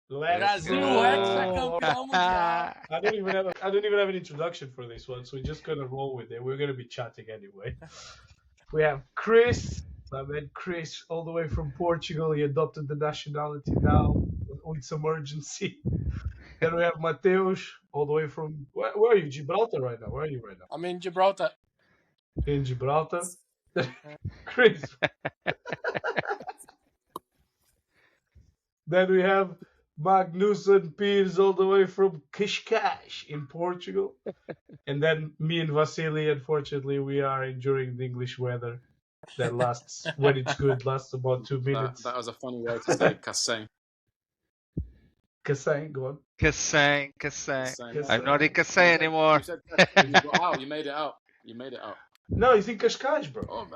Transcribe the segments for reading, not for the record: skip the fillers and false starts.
Brasil, hexacampeão mundial. I don't even have an introduction for this one, so we're just gonna roll with it. We're gonna be chatting anyway. We have Chris. I met Chris all the way from Portugal. He adopted the nationality now with some urgency. Then we have Mateus, all the way from where are you? Gibraltar right now. Where are you right now? I'm in Gibraltar. In Gibraltar. Chris. Then we have Magnussen Pires all the way from Cascais in Portugal. And then me and Vasily, unfortunately, we are enduring the English weather that lasts, when it's good, lasts about 2 minutes. That was a funny way to say Cassane. Cassane, go on. Cassane. Cassane. I'm not in Cassane anymore. You said Cassane, you got out. You made it out. No, he's in Cascais, bro. Oh,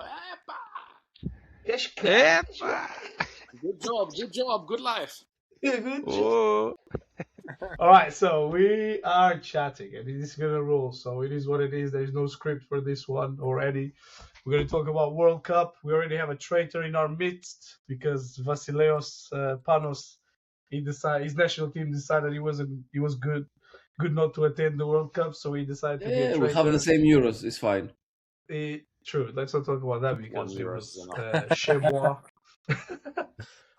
Cascais. good job. Good life. Yeah, good job. Oh. All right, so we are chatting, and it is gonna roll. So it is what it is. There's no script for this one already. We're gonna talk about World Cup. We already have a traitor in our midst because Vasileios Panos, his national team decided he was good not to attend the World Cup, so he decided to be a traitor. We have the same Euros. It's fine. True. Let's not talk about that because it Euros was Chemois.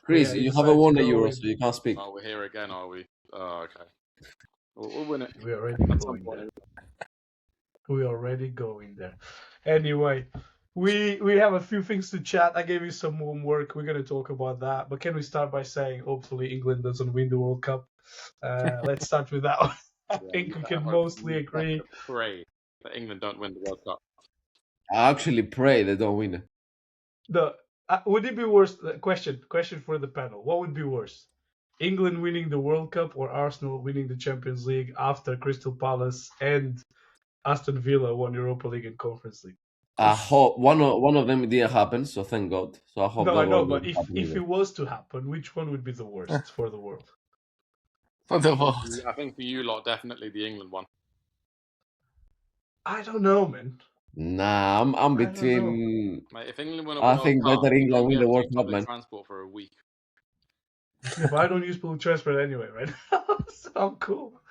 Chris, you haven't won the Euros, so you can't speak. Oh, we're here again, are we? Oh, okay. We'll win it. We're already going there. Anyway, we have a few things to chat. I gave you some homework. We're going to talk about that. But can we start by saying hopefully England doesn't win the World Cup? Let's start with that one. I think we can mostly agree. Pray that England don't win the World Cup. I actually pray they don't win it. Would it be worse? Question for the panel. What would be worse? England winning the World Cup or Arsenal winning the Champions League after Crystal Palace and Aston Villa won Europa League and Conference League? I hope one of them didn't happen, so thank God. So I hope. No, I know, but if it was to happen, which one would be the worst for the world? For the world. I think for you lot, definitely the England one. I don't know, man. Nah, I'm between. Mate, if England win a I World think Cup, better England win the World Cup, public man. transport for a week. Yeah, but I don't use public transport anyway, right? So I'm cool.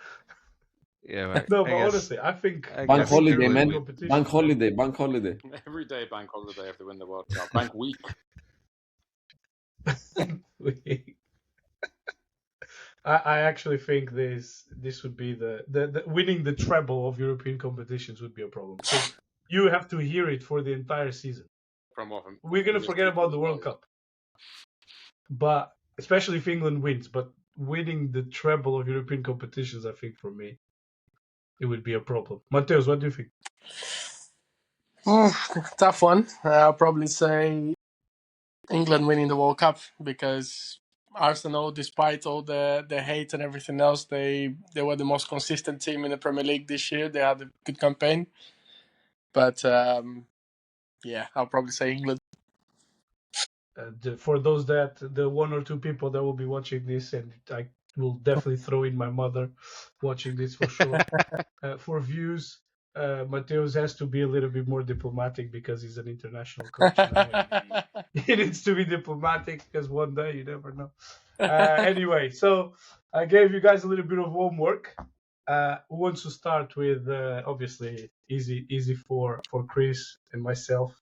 Yeah, right. No, but honestly, I think Bank holiday, man. competition. Bank holiday. Every day bank holiday if they win the World Cup. Bank week. I actually think this would be the winning the treble of European competitions would be a problem. So you have to hear it for the entire season. We're gonna forget about the World Cup, but especially if England wins. But winning the treble of European competitions, I think for me, it would be a problem. Mateus, what do you think? Tough one. I'll probably say England winning the World Cup because Arsenal, despite all the hate and everything else, they were the most consistent team in the Premier League this year. They had a good campaign. But, yeah, I'll probably say England. For those the one or two people that will be watching this, and I will definitely throw in my mother watching this for sure. For views, Mateus has to be a little bit more diplomatic because he's an international coach. He needs to be diplomatic because one day you never know. Anyway, so I gave you guys a little bit of homework. Who wants to start with obviously easy for Chris and myself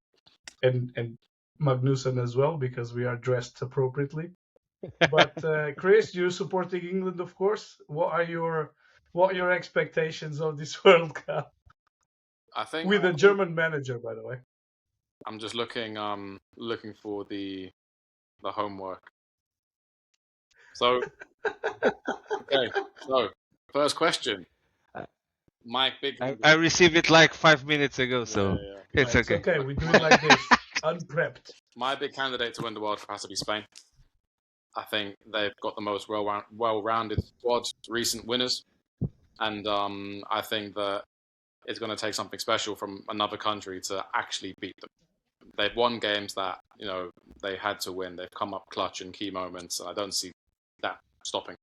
and Magnussen as well because we are dressed appropriately. But Chris, you're supporting England, of course. What are your expectations of this World Cup? I think with a German manager, by the way. I'm just looking for the homework. So okay, so first question. My big I received it like 5 minutes ago, so it's okay. It's okay, we do it like this, unprepped. My big candidate to win the World Cup has to be Spain. I think they've got the most well-rounded squad, recent winners, and I think that it's going to take something special from another country to actually beat them. They've won games that they had to win. They've come up clutch in key moments, and I don't see that stopping.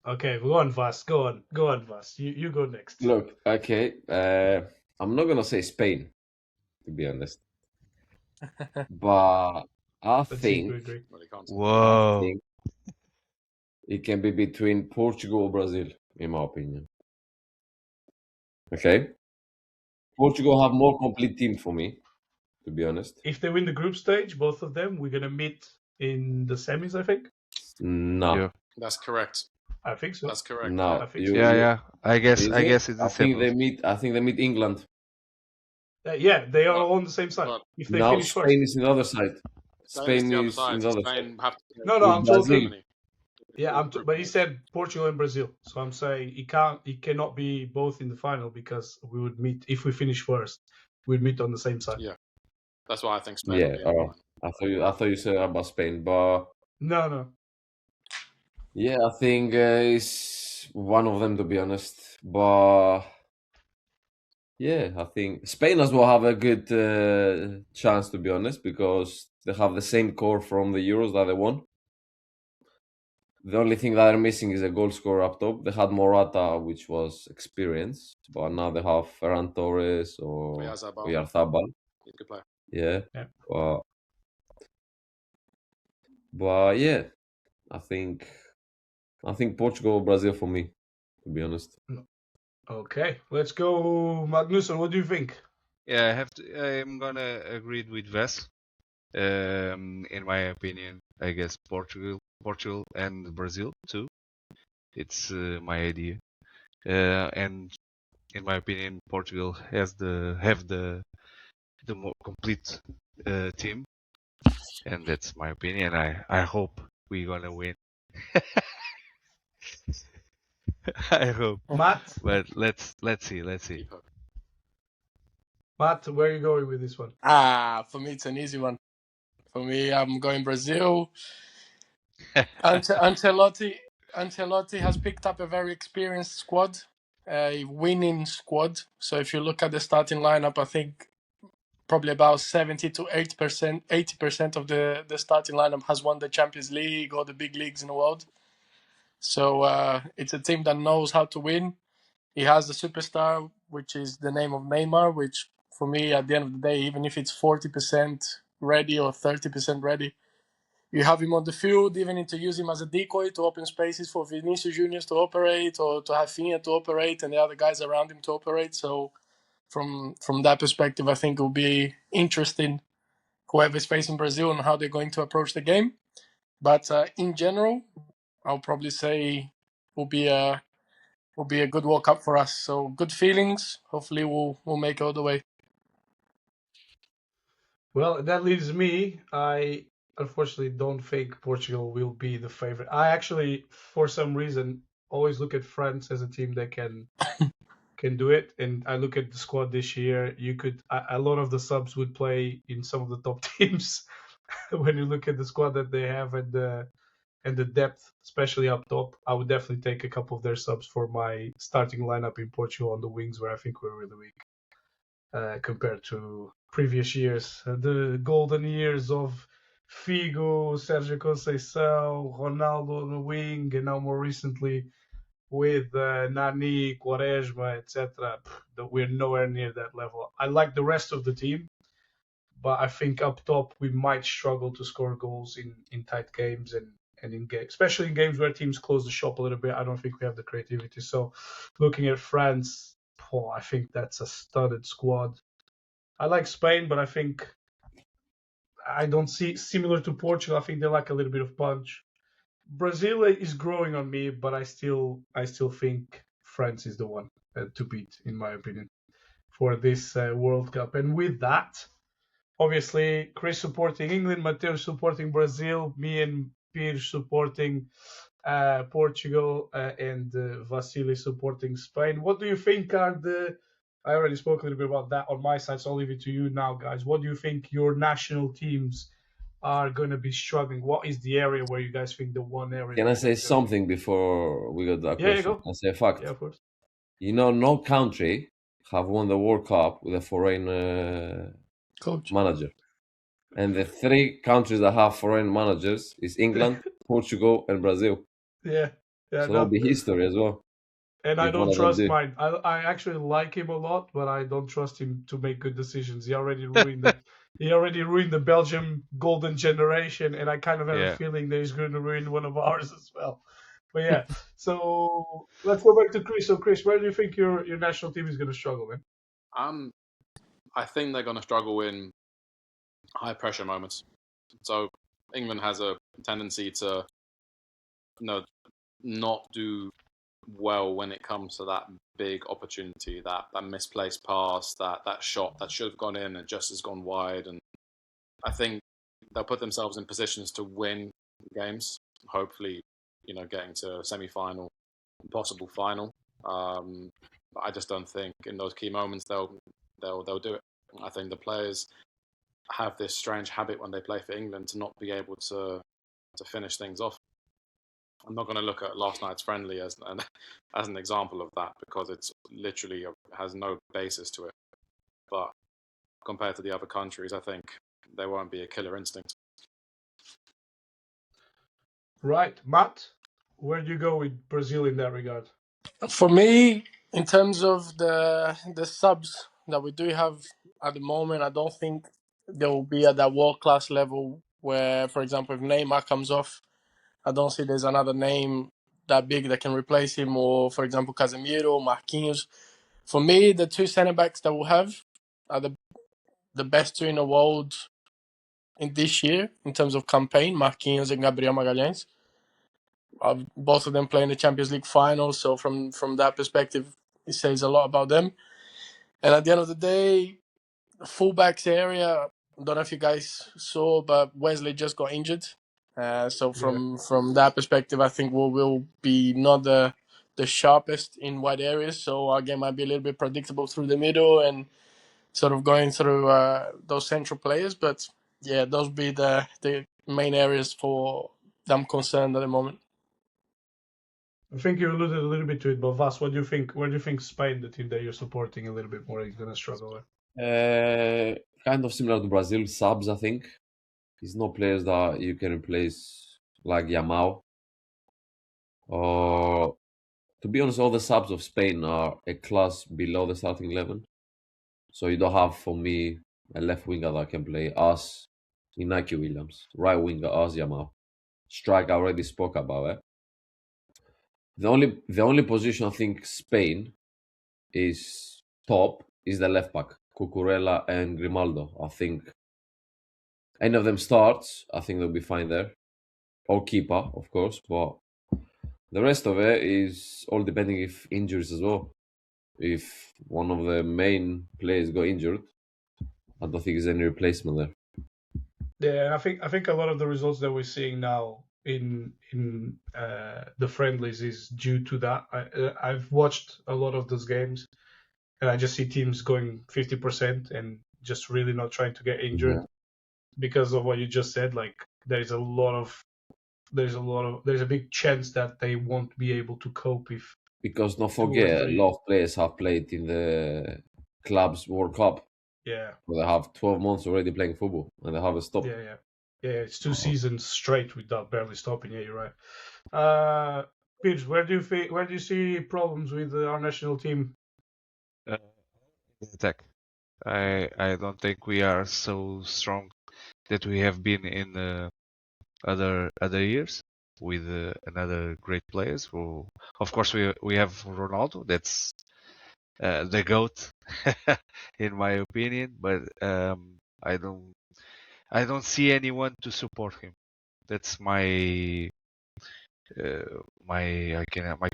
Okay, go on, Vas. Go on, Vas. You go next. Look, okay. I'm not gonna say Spain, to be honest, but I think. Whoa. it can be between Portugal or Brazil, in my opinion. Okay, Portugal have more complete team for me, to be honest. If they win the group stage, both of them, we're gonna meet in the semis, I think. No, Yeah. That's correct. I think so. That's correct. no. I think You, so. Yeah, you, yeah. I guess is it? it's I the think they semis. meet. I think they meet England. Yeah, they are But- all on the same side. but If they Now finish first. Spain is in the other side. Spain is the other in side. the other Spain side. have to play No, With I'm Brazil. talking. Germany. Yeah, but he said Portugal and Brazil. So I'm saying it cannot be both in the final because we would meet if we finish first. We'd meet on the same side. Yeah. That's why I think Spain Yeah. will be in the final. I thought you said about Spain, but No. yeah, I think it's one of them, to be honest. But yeah, I think Spain as well have a good chance, to be honest, because they have the same core from the Euros that they won. The only thing that they're missing is a goal scorer up top. They had Morata, which was experience, but now they have Ferran Torres or Oyarzabal. Oyarzabal. He's a good player. Yeah. Yeah. But yeah, I think Portugal or Brazil for me, to be honest. Okay, let's go, Magnussen. What do you think? Yeah, I'm gonna agree with Wes. In my opinion, I guess Portugal and Brazil too. It's my idea. And in my opinion, Portugal have the more complete team, and that's my opinion. I hope we're gonna win. I hope, Matt, but let's see. Keep hope. Matt, where are you going with this one? For me, it's an easy one. For me, I'm going Brazil. Ancelotti has picked up a very experienced squad, a winning squad. So if you look at the starting lineup, I think probably about 70 to 80% of the starting lineup has won the Champions League or the big leagues in the world. So it's a team that knows how to win. He has a superstar, which is the name of Neymar, which for me, at the end of the day, even if it's 40% ready or 30% ready, you have him on the field, even if to use him as a decoy to open spaces for Vinicius Juniors to operate or to have Fina to operate and the other guys around him to operate. So from that perspective, I think it will be interesting whoever's facing Brazil and how they're going to approach the game. But in general, I'll probably say will be a good World Cup for us. So good feelings. Hopefully, we'll make it all the way. Well, that leaves me. I unfortunately don't think Portugal will be the favorite. I actually, for some reason, always look at France as a team that can do it. And I look at the squad this year. A lot of the subs would play in some of the top teams. When you look at the squad that they have and the depth, especially up top, I would definitely take a couple of their subs for my starting lineup in Portugal on the wings, where I think we're really weak compared to previous years. The golden years of Figo, Sergio Conceição, Ronaldo on the wing, and now more recently with Nani, Quaresma, etc. We're nowhere near that level. I like the rest of the team, but I think up top we might struggle to score goals in tight games and in games, especially in games where teams close the shop a little bit. I don't think we have the creativity. So looking at France, I think that's a studded squad. I like Spain, but I think I don't see similar to Portugal. I think they lack a little bit of punch. Brazil is growing on me, but I still think France is the one to beat, in my opinion, for this World Cup. And with that, obviously, Chris supporting England, Mateo supporting Brazil, me and Pierre supporting Portugal, and Vasily supporting Spain. What do you think are I already spoke a little bit about that on my side, so I'll leave it to you now, guys. What do you think your national teams are going to be struggling? What is the area where you guys think the one area? Can I say something before we go to that Yeah, question? go. I say a fact. Yeah, of course. You know, no country have won the World Cup with a foreign Coach. manager. And the three countries that have foreign managers is England, Portugal, and Brazil. Yeah. So that'll be history as well. And I If don't one of them trust do. mine. I actually like him a lot, but I don't trust him to make good decisions. He already ruined the Belgium golden generation, and I kind of have a feeling that he's going to ruin one of ours as well. But yeah, so let's go back to Chris. So Chris, where do you think your national team is going to struggle, man? I think they're going to struggle in high pressure moments. So England has a tendency to not do well when it comes to that big opportunity, that misplaced pass, that shot that should have gone in and just has gone wide. And I think they'll put themselves in positions to win games. Hopefully, getting to semi-final, possible final. But I just don't think in those key moments they'll do it. I think the players have this strange habit when they play for England to not be able to finish things off. I'm not going to look at last night's friendly as an example of that because it's literally has no basis to it. But compared to the other countries, I think there won't be a killer instinct. Right, Matt, where do you go with Brazil in that regard? For me, in terms of the subs that we do have at the moment, I don't think they will be at that world class level where, for example, if Neymar comes off, I don't see there's another name that big that can replace him, or for example, Casemiro, Marquinhos. For me, the two centre backs that we'll have are the best two in the world in this year in terms of campaign, Marquinhos and Gabriel Magalhães. Both of them playing the Champions League final, so from that perspective, it says a lot about them. And at the end of the day, the fullbacks area, I don't know if you guys saw, but Wesley just got injured. So from that perspective, I think we will be not the sharpest in wide areas. So our game might be a little bit predictable through the middle and sort of going through those central players. But yeah, those be the main areas for them concerned at the moment. I think you alluded a little bit to it, but Vas, what do you think? Where do you think Spain, the team that you're supporting a little bit more, is going to struggle with? Kind of similar to Brazil, subs, I think. It's no players that you can replace like Yamal. Or, to be honest, all the subs of Spain are a class below the starting 11. So you don't have, for me, a left winger that can play as Inaki Williams, right winger as Yamal. Strike, I already spoke about it. The only position I think Spain is top is the left back, Cucurella and Grimaldo. I think any of them starts, I think they'll be fine there. Or keeper, of course, but the rest of it is all depending if injuries as well. If one of the main players got injured, I don't think there's any replacement there. Yeah, I think a lot of the results that we're seeing now in the friendlies is due to that. I've watched a lot of those games, and I just see teams going 50% and just really not trying to get injured because of what you just said. Like there's a big chance that they won't be able to cope if. Because don't forget, a lot of players have played in the clubs World Cup. Yeah. Where they have 12 months already playing football and they haven't stopped. Yeah. It's 2 seasons straight without barely stopping. Yeah, you're right. Piers, where do you see problems with our national team? Attack. I don't think we are so strong that we have been in other years with another great players. Who, of course, we have Ronaldo. That's the goat, in my opinion. But I don't see anyone to support him. That's my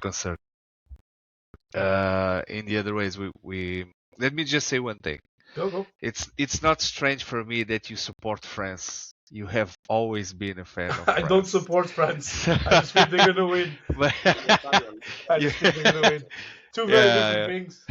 concern. In the other ways, we let me just say one thing. Go. It's not strange for me that you support France. You have always been a fan of France. I don't support France. I just think they're gonna win. I just think they're gonna win. Two very different things.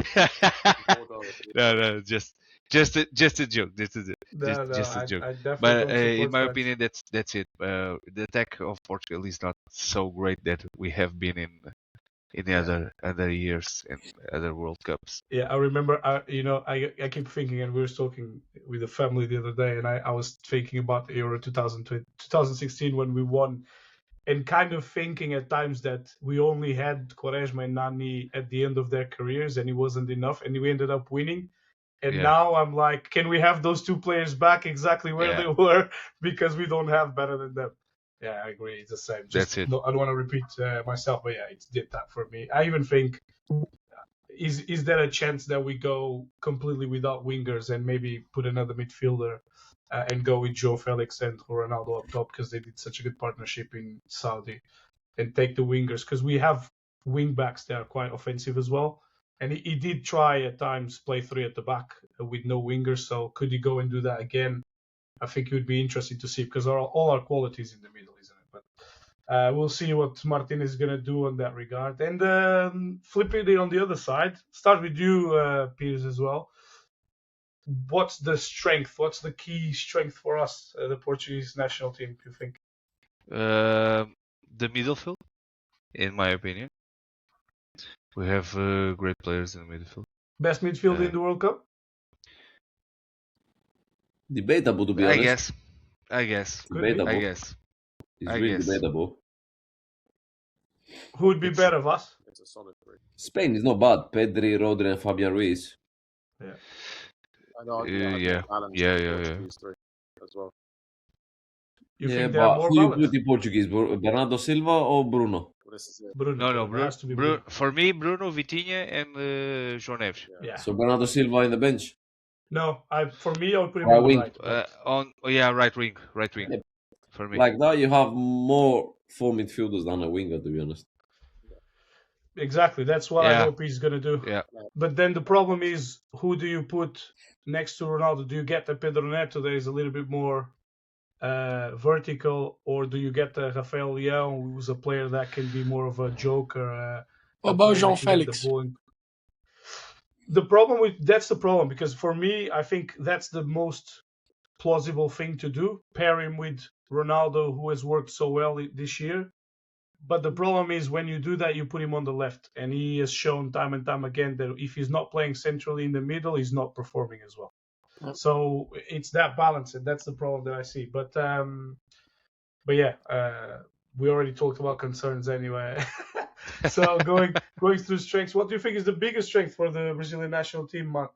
No, just a joke. Just a joke. I definitely but don't support in my France. opinion, that's it. The attack of Portugal is not so great that we have been in the other years and other World Cups. Yeah, I remember. I keep thinking, and we were talking with the family the other day, and I was thinking about Euro 2016 when we won, and kind of thinking at times that we only had Quaresma and Nani at the end of their careers, and it wasn't enough, and we ended up winning. And now I'm like, can we have those two players back exactly where they were? Because we don't have better than them. Yeah, I agree. It's the same. That's it. No, I don't want to repeat myself, but yeah, it did that for me. I even think, is there a chance that we go completely without wingers and maybe put another midfielder and go with Joe Felix and Ronaldo up top because they did such a good partnership in Saudi, and take the wingers because we have wing backs that are quite offensive as well. And he did try at times play three at the back with no wingers. So could he go and do that again? I think it would be interesting to see because all our qualities in the middle, isn't it? But we'll see what Martin is going to do on that regard. And flipping it on the other side, start with you, Piers, as well. What's the strength? What's the key strength for us, the Portuguese national team, you think? The midfield, in my opinion. We have great players in the midfield. Best midfield in the World Cup? Debatable, to be honest. I guess. Debatable. I guess. It's I really guess. debatable. Who would be better of us? It's a solid three. Spain is not bad. Pedri, Rodri, and Fabian Ruiz. Yeah. I'd argue that Yeah. balance Yeah, of yeah, Portuguese three as well. You Yeah, think they are but more who you balanced? put in Portuguese? Bernardo Silva or Bruno? Well, this is it. Bruno. No, It has to be Bruno. Bruno. For me, Bruno, Vitinha, and João Neves. Yeah. So Bernardo Silva in the bench. No, for me, I would put him Right on the wing. right. but- Right wing. Yeah. For me. Like that, you have more four midfielders than a winger, to be honest. Exactly. That's what I hope he's going to do. Yeah. But then the problem is, who do you put next to Ronaldo? Do you get a Pedro Neto that is a little bit more vertical, or do you get a Rafael Leão, who's a player that can be more of a joker? What about João Felix? That's the problem, because for me, I think that's the most plausible thing to do. Pair him with Ronaldo, who has worked so well this year. But the problem is when you do that, you put him on the left, and he has shown time and time again that if he's not playing centrally in the middle, he's not performing as well. Yep. So it's that balance, and that's the problem that I see. But yeah, we already talked about concerns anyway. So going through strengths, what do you think is the biggest strength for the Brazilian national team, Matt?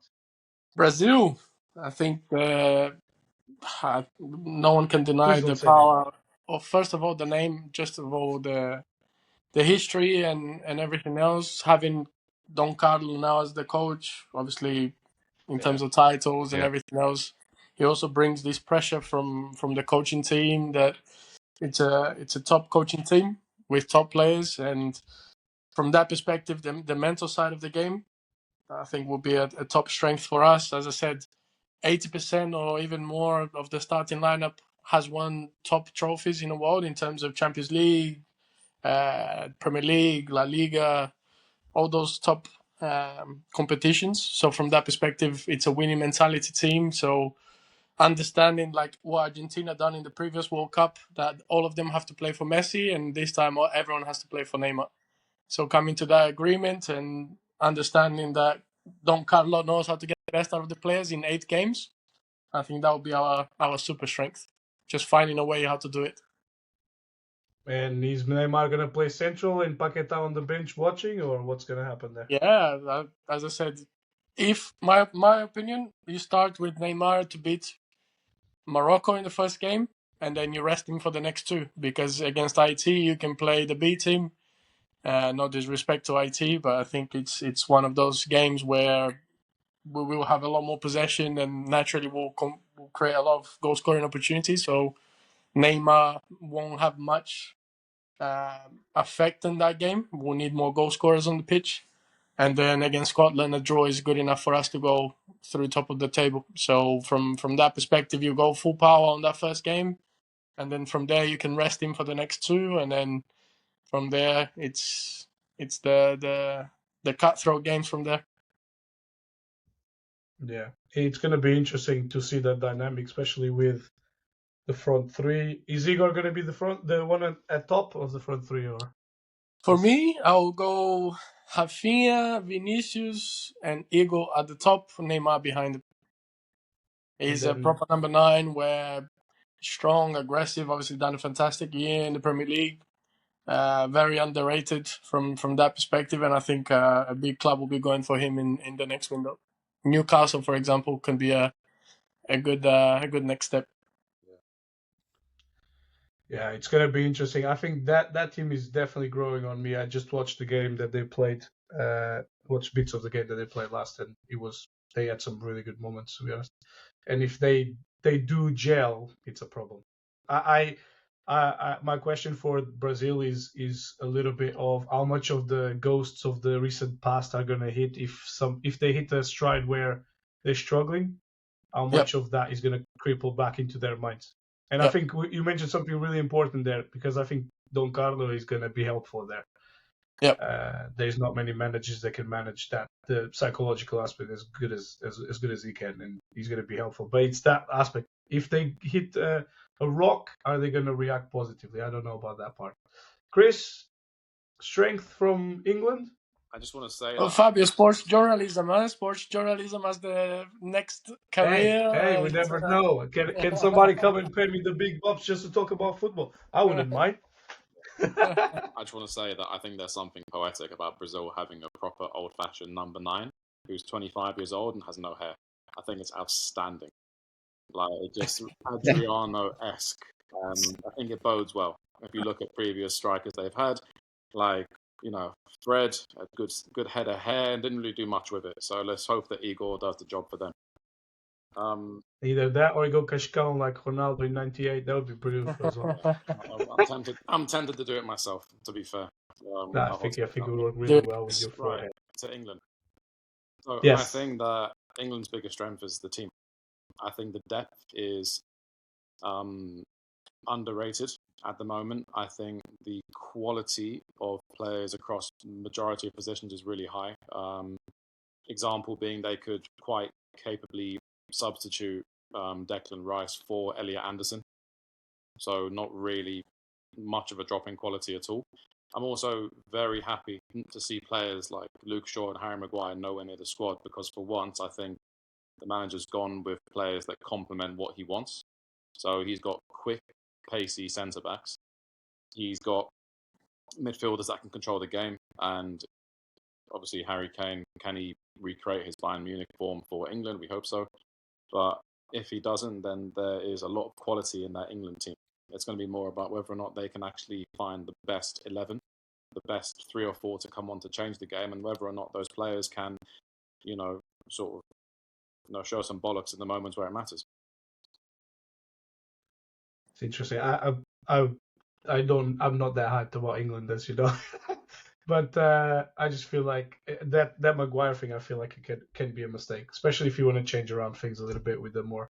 Brazil, I think no one can deny Please don't the say power of, first of all, the name, just of all the history and everything else. Having Don Carlo now as the coach, obviously, in terms of titles and everything else, he also brings this pressure from the coaching team that it's a top coaching team with top players, and from that perspective, the mental side of the game, I think, will be a top strength for us. As I said, 80% or even more of the starting lineup has won top trophies in the world in terms of Champions League, Premier League, La Liga, all those top competitions. So from that perspective, it's a winning mentality team. So understanding like what Argentina done in the previous World Cup, that all of them have to play for Messi, and this time everyone has to play for Neymar. So coming to that agreement and understanding that Don Carlo knows how to get the best out of the players in 8 games, I think that would be our super strength. Just finding a way how to do it. And is Neymar going to play central and Paqueta on the bench watching, or what's going to happen there? Yeah, as I said, if my opinion, you start with Neymar to beat Morocco in the first game, and then you rest him for the next 2, because against IT you can play the B team. No disrespect to IT, but I think it's one of those games where we will have a lot more possession, and naturally we'll create a lot of goal scoring opportunities. So Neymar won't have much effect in that game. We'll need more goal scorers on the pitch. And then against Scotland, a draw is good enough for us to go through top of the table. So from that perspective, you go full power on that first game, and then from there you can rest him for the next 2, and then from there it's the cutthroat games from there. Yeah, it's going to be interesting to see that dynamic, especially with the front 3. Is Igor going to be the one at top of the front 3, or? For me, I'll go Rafinha, Vinicius, and Igor at the top, Neymar behind him. He's a proper number 9, where strong, aggressive, obviously done a fantastic year in the Premier League. Very underrated from that perspective, and I think a big club will be going for him in the next window. Newcastle, for example, can be a good next step. Yeah, it's gonna be interesting. I think that team is definitely growing on me. I just watched the game that they played, watched bits of the game that they played last, and they had some really good moments, to be honest. And if they do gel, it's a problem. My question for Brazil is a little bit of how much of the ghosts of the recent past are gonna hit if they hit a stride where they're struggling, how Yep. much of that is gonna cripple back into their minds. And I Yep. think you mentioned something really important there, because I think Don Carlo is going to be helpful there. Yep. There's not many managers that can manage that, the psychological aspect as good as he can, and he's going to be helpful. But it's that aspect. If they hit a rock, are they going to react positively? I don't know about that part. Chris, strength from England? I just want to say Oh, that Fabio, sports journalism, huh? Sports journalism as the next career. Hey, we never know. Can somebody come and pay me the big bucks just to talk about football? I wouldn't mind. I just want to say that I think there's something poetic about Brazil having a proper old-fashioned number 9 who's 25 years old and has no hair. I think it's outstanding. Like, just Adriano-esque. I think it bodes well. If you look at previous strikers they've had, like, Fred, a good head of hair, and didn't really do much with it. So let's hope that Igor does the job for them. Either that or you go Cascão like Ronaldo in '98. That would be beautiful as well. I'm tempted to do it myself, to be fair. I think it would work really well with your Right, forehead. to England. So Yes. I think that England's biggest strength is the team. I think the depth is underrated at the moment. I think the quality of players across the majority of positions is really high. Example being they could quite capably substitute Declan Rice for Elliot Anderson. So not really much of a drop in quality at all. I'm also very happy to see players like Luke Shaw and Harry Maguire nowhere near the squad, because for once I think the manager's gone with players that complement what he wants. So he's got quick, pacey centre backs. He's got midfielders that can control the game, and obviously Harry Kane, can he recreate his Bayern Munich form for England? We hope so. But if he doesn't, then there is a lot of quality in that England team. It's going to be more about whether or not they can actually find the best 11, the best 3 or 4 to come on to change the game, and whether or not those players can, sort of, show some bollocks in the moments where it matters. It's interesting. I'm not that hyped about England, as you know. But I just feel like that Maguire thing, I feel like it can be a mistake, especially if you want to change around things a little bit with the more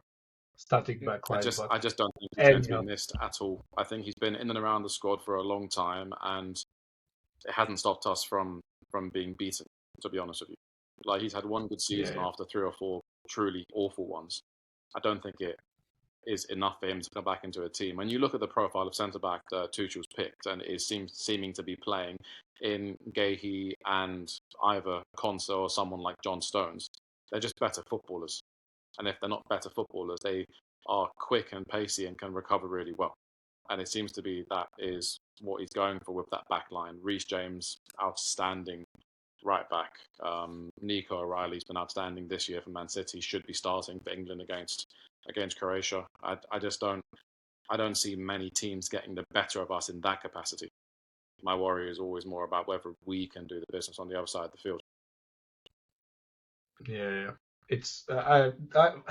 static backline. I just don't think he's going to be missed at all. I think he's been in and around the squad for a long time, and it hasn't stopped us from being beaten, to be honest with you. Like, he's had one good season after 3 or 4 truly awful ones. I don't think it is enough for him to come back into a team. When you look at the profile of centre-back that Tuchel's picked, and it seeming to be playing in Gahey and either Konsa or someone like John Stones, they're just better footballers. And if they're not better footballers, they are quick and pacey and can recover really well. And it seems to be that is what he's going for with that back line. Reece James, outstanding right back. Nico O'Reilly's been outstanding this year for Man City. Should be starting for England against Croatia. I don't see many teams getting the better of us in that capacity. My worry is always more about whether we can do the business on the other side of the field. Yeah. It's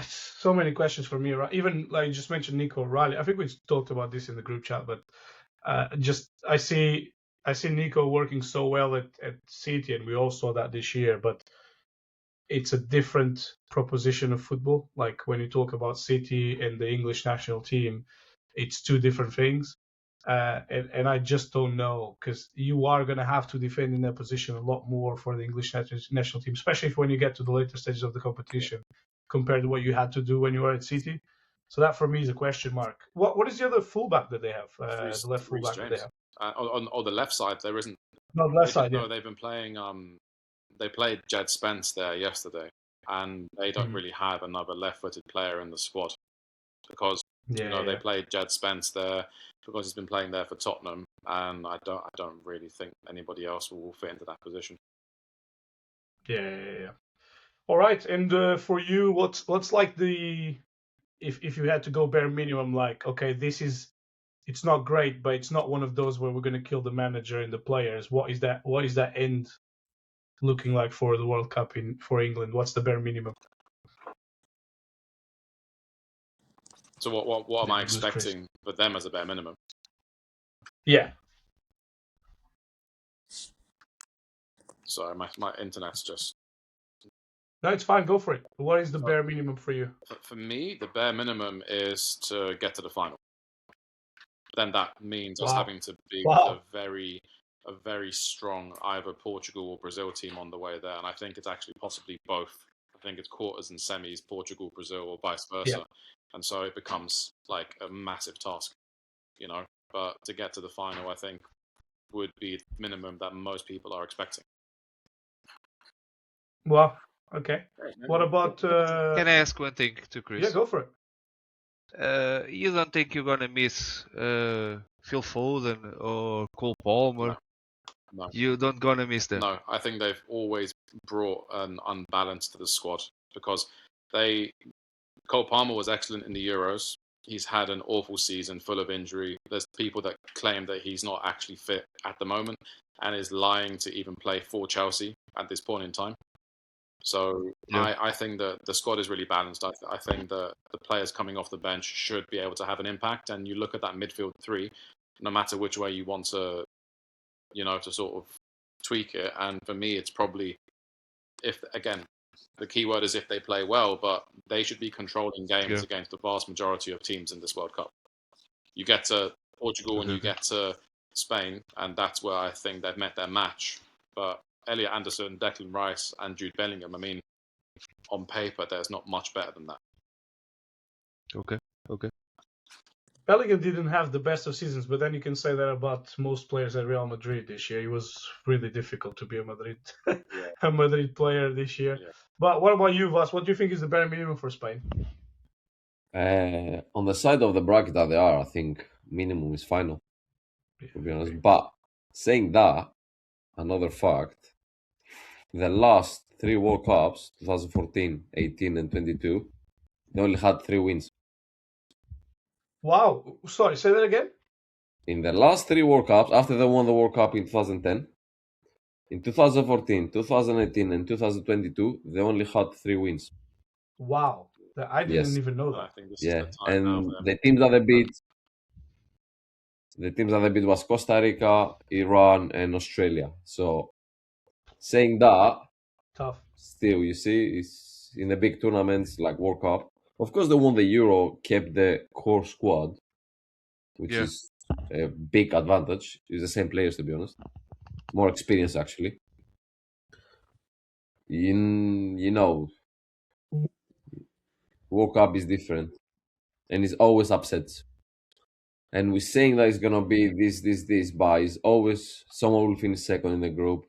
so many questions for me. Right? Even like you just mentioned Nico O'Reilly. I think we talked about this in the group chat, but I see Nico working so well at City, and we all saw that this year. But it's a different proposition of football. Like when you talk about City and the English national team, it's two different things. And I just don't know, because you are going to have to defend in that position a lot more for the English national team, especially when you get to the later stages of the competition, compared to what you had to do when you were at City. So that for me is a question mark. What is the other fullback that they have? The left fullback that they have. On the left side, there isn't. No, left side. No, they've been playing. They played Jed Spence there yesterday, and they don't really have another left-footed player in the squad, because they played Jed Spence there because he's been playing there for Tottenham, and I don't really think anybody else will fit into that position. Yeah. All right, and for you, what's like the if you had to go bare minimum, like, okay, this is it's not great, but it's not one of those where we're going to kill the manager and the players. What is that end looking like for the World Cup for England? What's the bare minimum? So what am I expecting for them as a bare minimum? Yeah. Sorry, my internet's just... No, it's fine. Go for it. What is the bare minimum for you? For me, the bare minimum is to get to the final. Then that means us having to beat a very strong either Portugal or Brazil team on the way there. And I think it's actually possibly both. I think it's quarters and semis, Portugal, Brazil, or vice versa. Yeah. And so it becomes like a massive task, you know. But to get to the final, I think, would be the minimum that most people are expecting. Well, okay. What about... Can I ask one thing to Chris? Yeah, go for it. You don't think you're going to miss Phil Foden or Cole Palmer? No. You don't going to miss them? No, I think they've always brought an unbalance to the squad because Cole Palmer was excellent in the Euros. He's had an awful season full of injury. There's people that claim that he's not actually fit at the moment and is lying to even play for Chelsea at this point in time. So yeah. I think that the squad is really balanced. I think that the players coming off the bench should be able to have an impact. And you look at that midfield three, no matter which way you want to, you know, to sort of tweak it. And for me, it's probably, if again, the key word is if they play well, but they should be controlling games against the vast majority of teams in this World Cup. You get to Portugal and you get to Spain, and that's where I think they've met their match. But Elliot Anderson, Declan Rice, and Jude Bellingham, I mean, on paper, there's not much better than that. Okay. Bellingham didn't have the best of seasons, but then you can say that about most players at Real Madrid this year. It was really difficult to be a Madrid player this year. Yeah. But what about you, Vas? What do you think is the bare minimum for Spain? On the side of the bracket that they are, I think minimum is final, to be honest. But saying that, another fact, the last 3 World Cups, 2014, 18, and 22, they only had 3 wins. Wow. Sorry, say that again? In the last 3 World Cups, after they won the World Cup in 2010, in 2014, 2018, and 2022, they only had 3 wins. Wow. I didn't even know that. I think this is the time and now, the teams that they beat was Costa Rica, Iran, and Australia. So saying that, tough. Still, you see, it's in the big tournaments like World Cup. Of course, they won the Euro, kept the core squad, which is a big advantage. It's the same players, to be honest. More experience, actually. You know, World Cup is different, and it's always upsets. And we're saying that it's gonna be this, but it's always someone will finish second in the group,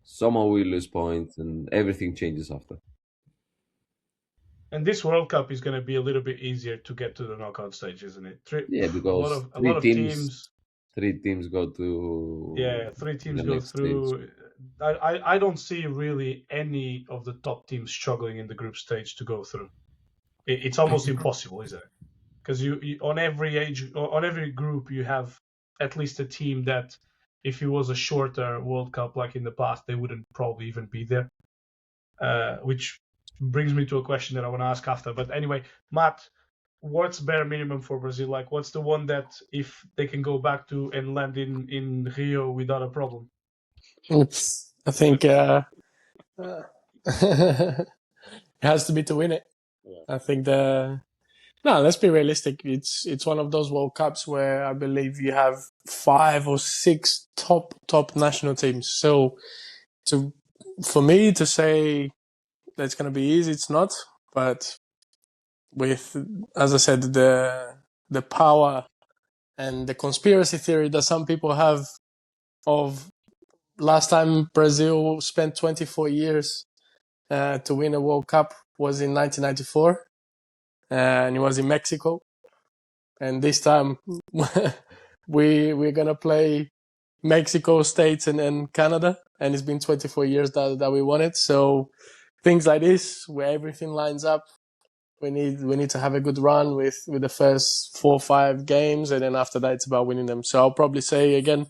someone will lose points, and everything changes after. And this World Cup is going to be a little bit easier to get to the knockout stage, isn't it? Because a lot of teams. 3 teams go to. Yeah, 3 teams go through. I don't see really any of the top teams struggling in the group stage to go through. It's almost impossible, isn't it? Because you on every group you have at least a team that, if it was a shorter World Cup like in the past, they wouldn't probably even be there. Which brings me to a question that I want to ask after. But anyway, Matt, what's bare minimum for Brazil? Like, what's the one that if they can go back to and land in Rio without a problem? I think it has to be to win it. Yeah. I think let's be realistic. It's one of those World Cups where I believe you have 5 or 6 top national teams. So for me to say that's going to be easy, it's not. But with, as I said, the power and the conspiracy theory that some people have of last time Brazil spent 24 years to win a World Cup was in 1994, and it was in Mexico. And this time we're going to play Mexico, States, and Canada. And it's been 24 years that we won it. So things like this, where everything lines up, We need to have a good run with the first 4 or 5 games, and then after that it's about winning them. So I'll probably say again,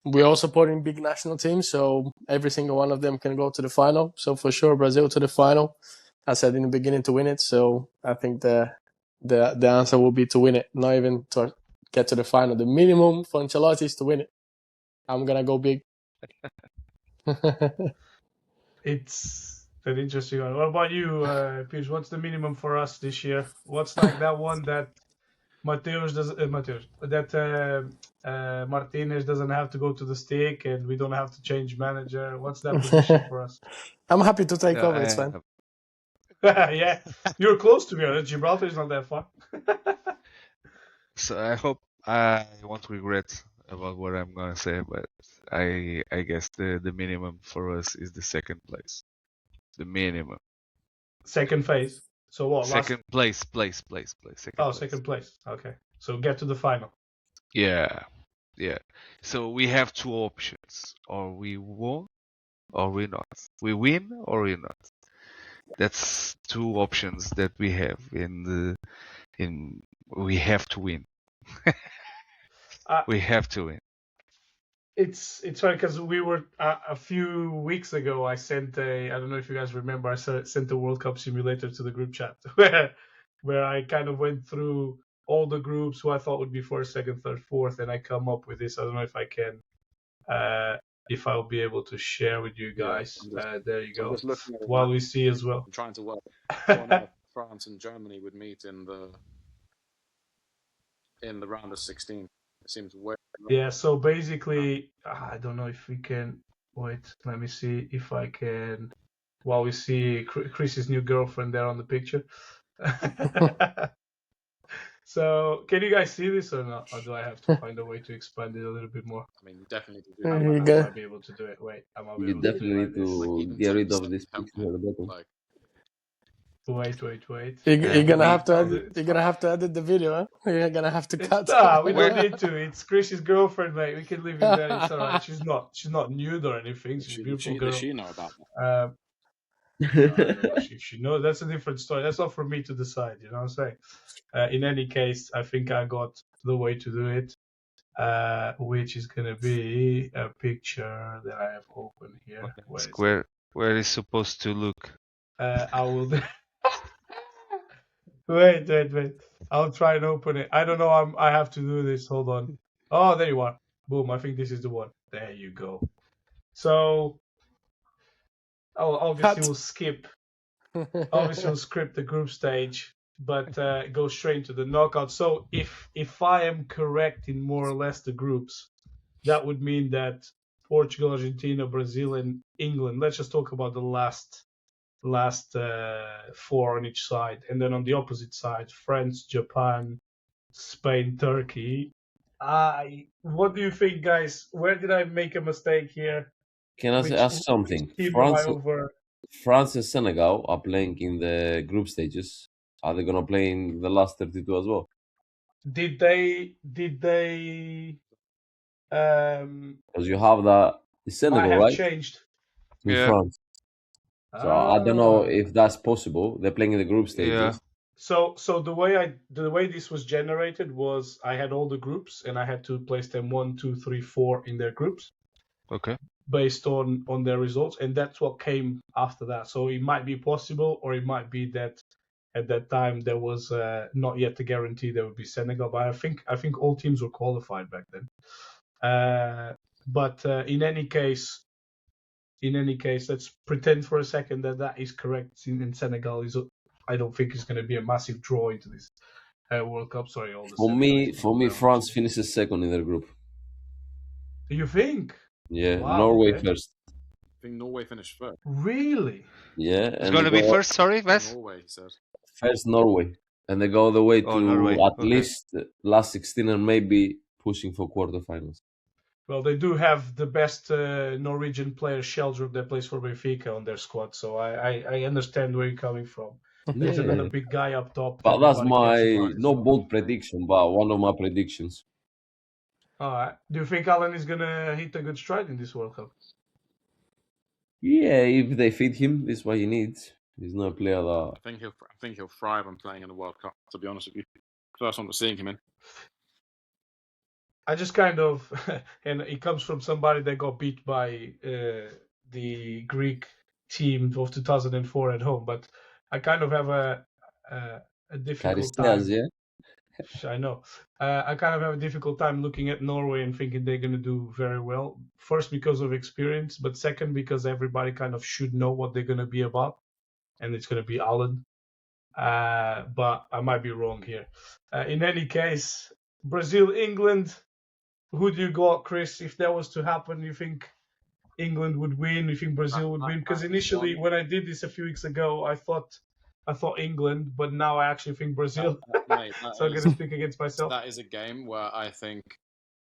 we're all supporting big national teams, so every single one of them can go to the final. So for sure, Brazil to the final. I said in the beginning to win it, so I think the answer will be to win it, not even to get to the final. The minimum for Ancelotti is to win it. I'm gonna go big. It's an interesting one. What about you, Piers? What's the minimum for us this year? What's like that one that Martinez doesn't have to go to the stick and we don't have to change manager? What's that position for us? I'm happy to take Yeah, over. It's fine. Yeah, you're close to be honest. Gibraltar is not that far. So I hope I won't regret about what I'm gonna say, but I guess the minimum for us is the second place. The minimum. Second phase. So what? Second place. Second place. Okay. So get to the final. Yeah. So we have 2 options: or we won, or we not. We win, or we not. That's 2 options that we have we have to win. We have to win. It's funny because we were a few weeks ago. I sent I don't know if you guys remember. I sent the World Cup simulator to the group chat where I kind of went through all the groups who I thought would be first, second, third, fourth, and I come up with this. I don't know if I can, if I'll be able to share with you guys. There you go. While we see as well. I'm trying to work. When France and Germany would meet in the round of 16. It seems way. Yeah. So basically, I don't know if we can wait. Let me see if I can. While we see Chris's new girlfriend there on the picture. So, can you guys see this or not? Or do I have to find a way to expand it a little bit more? I mean, you definitely do. I might be able to do it. Wait, I might be You able to definitely do need this. to get rid of this picture at the bottom. Like, Wait. You're gonna have to edit the video, huh? You're gonna have to cut. We don't need to. It's Chris's girlfriend, mate. We can leave it there. It's alright. She's not nude or anything. She's a beautiful girl. Does she know about that? I don't know if she knows. That's a different story. That's not for me to decide. You know what I'm saying? In any case, I think I got the way to do it, which is gonna be a picture that I have open here. Where is supposed to look? I will. Wait. I'll try and open it. I don't know. I have to do this. Hold on. Oh, there you are. Boom. I think this is the one. There you go. So, obviously we'll skip. Obviously we'll skip the group stage, but go straight to the knockout. So, if I am correct in more or less the groups, that would mean that Portugal, Argentina, Brazil, and England. Let's just talk about the last 4 on each side, and then on the opposite side, France, Japan, Spain, Turkey. What do you think, guys? Where did I make a mistake here? Can I ask something? France and Senegal are playing in the group stages. Are they gonna play in the last 32 as well? Did they? Because you have that Senegal, I have right? changed. In Yeah. France. So I don't know if that's possible. They're playing in the group stages. Yeah. So the way this was generated was I had all the groups and I had to place them 1, 2, 3, 4 in their groups. Okay. Based on their results, and that's what came after that. So it might be possible, or it might be that at that time there was not yet a guarantee there would be Senegal. But I think all teams were qualified back then. But in any case, let's pretend for a second that is correct. In Senegal I don't think it's going to be a massive draw into this World Cup. Sorry, all the For me, France finishes second in their group. You think? Yeah, Wow, Norway okay. first. I think Norway finished first. Really? Yeah, It's going to be first. Sorry, Wes. Norway, he said. First Norway, and they go all the way to Norway. at least last 16 and maybe pushing for quarterfinals. Well, they do have the best Norwegian player, Sheldrup, that plays for Benfica on their squad, so I understand where you're coming from. There's another big guy up top. But that's my bold prediction, but one of my predictions. All right. Do you think Alan is gonna hit a good stride in this World Cup? Yeah, if they feed him, this is what he needs. He's not a player that. I think he'll thrive on playing in the World Cup. To be honest with you, first one we're seeing him in. I just kind of, and it comes from somebody that got beat by the Greek team of 2004 at home, but I kind of have a difficult Charisteas, time. yeah? I know. I kind of have a difficult time looking at Norway and thinking they're going to do very well. First, because of experience, but second, because everybody kind of should know what they're going to be about, and it's going to be Ireland. But I might be wrong here. In any case, Brazil, England. Who do you got, Chris? If that was to happen, you think England would win? You think Brazil would win? Because initially, when I did this a few weeks ago, I thought England, but now I actually think Brazil. Mate, So I'm going to speak against myself. That is a game where I think,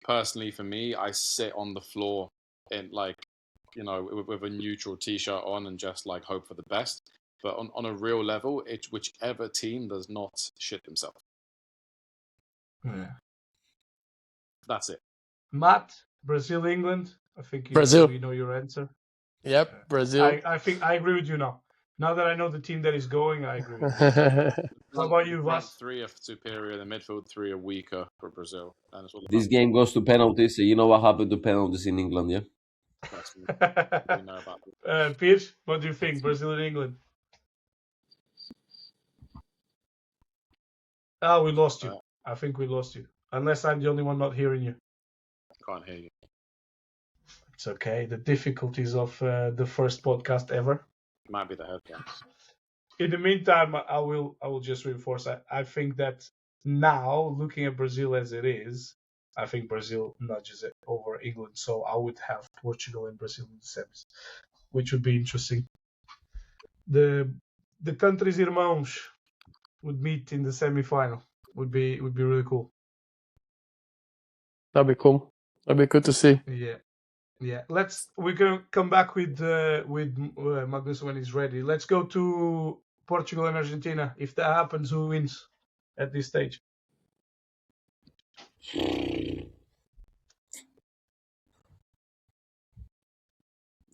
personally for me, I sit on the floor in with a neutral t-shirt on and just like hope for the best. But on a real level, it's whichever team does not shit themselves. Yeah. That's it. Matt, Brazil, England. I think Brazil. you know your answer. Yep, Brazil. I think I agree with you now. Now that I know the team that is going, I agree with you. How about you, Front Vas? three are superior, the midfield three are weaker for Brazil. And it's all This game goes to penalties. So you know what happened to penalties in England, yeah? we know about it. Piers, what do you think? Brazil and England? Oh, we lost you. I think we lost you. Unless I'm the only one not hearing you. Can't hear you. It's okay. The difficulties of the first podcast ever. It might be the headphones. In the meantime, I will just reinforce. I think that now, looking at Brazil as it is, I think Brazil nudges it over England. So I would have Portugal and Brazil in the semis, which would be interesting. The countries irmãos would meet in the semi-final. Would be really cool. That'd be cool. That'd be good to see. Yeah. We're gonna come back with Magnus when he's ready. Let's go to Portugal and Argentina. If that happens, who wins at this stage?